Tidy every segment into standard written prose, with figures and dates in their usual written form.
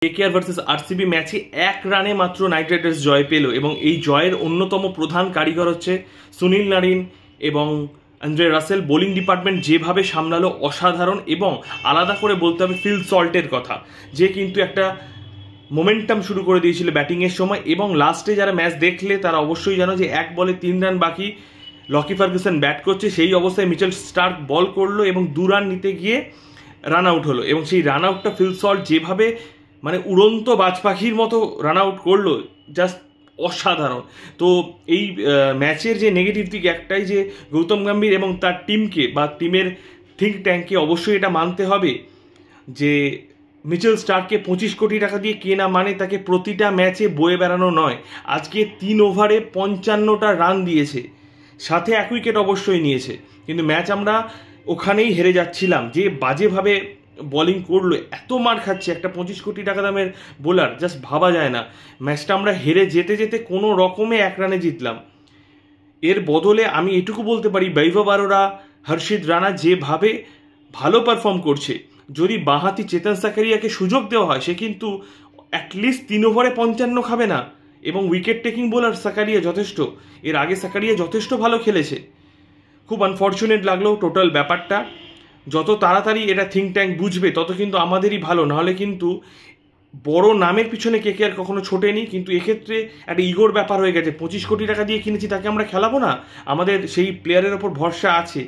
KKR versus RCB ম্যাচে 1 রানে মাত্র নাইট রাইডার্স জয় পেল এবং এই জয়ের অন্যতম প্রধান কারিগর হচ্ছে সুনীল নারিন এবং অ্যান্ড্রে রাসেল। বোলিং ডিপার্টমেন্ট যেভাবে সামলালো অসাধারণ, এবং আলাদা করে বলতে হবে ফিল সল্টের কথা, যে কিন্তু একটা মোমেন্টাম শুরু করে দিয়েছিল ব্যাটিংয়ের সময়। এবং লাস্টে যারা ম্যাচ দেখলে তারা অবশ্যই জানো যে 1 বলে 3 রান বাকি, লকি ফার্গুসন ব্যাট করছে, সেই অবস্থায় মিচেল স্টার্ক বল করলো এবং 2 রান নিতে গিয়ে রান আউট হলো। এবং সেই রান আউটটা ফিল সল্ট যেভাবে মানে উড়ন্ত বাজ পাখির মতো রান আউট করলো, জাস্ট অসাধারণ। তো এই ম্যাচের যে নেগেটিভ দিক একটাই, যে গৌতম গম্ভীর এবং তার টিমকে বা টিমের থিঙ্ক ট্যাঙ্ককে অবশ্যই এটা মানতে হবে যে মিচেল স্টার্ককে 25 কোটি টাকা দিয়ে কেনা মানে তাকে প্রতিটা ম্যাচে বয়ে বেড়ানো নয়। আজকে 3 ওভারে 55টা রান দিয়েছে, সাথে 1 উইকেট অবশ্যই নিয়েছে, কিন্তু ম্যাচ আমরা ওখানেই হেরে যাচ্ছিলাম। যে বাজেভাবে বোলিং করলো, এত মার খাচ্ছে একটা 25 কোটি টাকা দামের বোলার, জাস্ট ভাবা যায় না। ম্যাচটা আমরা হেরে যেতে যেতে কোনো রকমে 1 রানে জিতলাম। এর বদলে আমি এটুকু বলতে পারি, বৈভব আরোরা, হর্ষিত রানা যেভাবে ভালো পারফর্ম করছে, যদি বাঁহাতি চেতন সাকারিয়াকে সুযোগ দেওয়া হয়, সে কিন্তু অ্যাটলিস্ট 3 ওভারে 55 খাবে না। এবং উইকেট টেকিং বোলার সাকারিয়া যথেষ্ট, এর আগে সাকারিয়া যথেষ্ট ভালো খেলেছে। খুব আনফর্চুনেট লাগলো টোটাল ব্যাপারটা। যত তাড়াতাড়ি এটা থিঙ্ক ট্যাঙ্ক বুঝবে তত কিন্তু আমাদেরই ভালো, নাহলে কিন্তু বড় নামের পিছনে কেকেআর কখনো ছোটেনি, কিন্তু এক্ষেত্রে একটা ইগোর ব্যাপার হয়ে গেছে। 25 কোটি টাকা দিয়ে কিনেছি, তাকে আমরা খেলাবো না? আমাদের সেই প্লেয়ারের ওপর ভরসা আছে।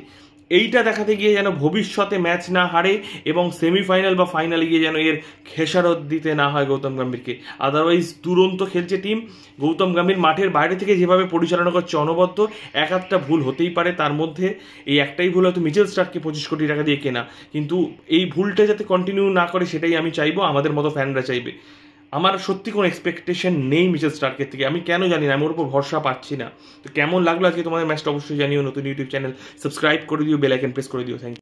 এইটা দেখাতে গিয়ে যেন ভবিষ্যতে ম্যাচ না হারে এবং সেমিফাইনাল বা ফাইনালে গিয়ে যেন এর খেসারত দিতে না হয় গৌতম গম্ভীরকে। আদারওয়াইজ দুরন্ত খেলছে টিম। গৌতম গম্ভীর মাঠের বাইরে থেকে যেভাবে পরিচালনা করছে অনবদ্য, এক আধটা ভুল হতেই পারে, তার মধ্যে এই একটাই ভুল হয়তো মিচেল স্টার্ককে 25 কোটি টাকা দিয়ে কেনা, কিন্তু এই ভুলটা যাতে কন্টিনিউ না করে সেটাই আমি চাইবো, আমাদের মতো ফ্যানরা চাইবে। আমার সত্যি কোনো এক্সপেকটেশন নেই মিচেল স্টার্কের থেকে, আমি কেন জানি না, আমি ওর উপর ভরসা পাচ্ছি না। তো কেমন লাগলো আজকে তোমাদের ম্যাচটা অবশ্যই জানিও। নতুন ইউটিউব চ্যানেল সাবস্ক্রাইব করে দিও, বেল আইকন প্রেস করে দিও। Thank you.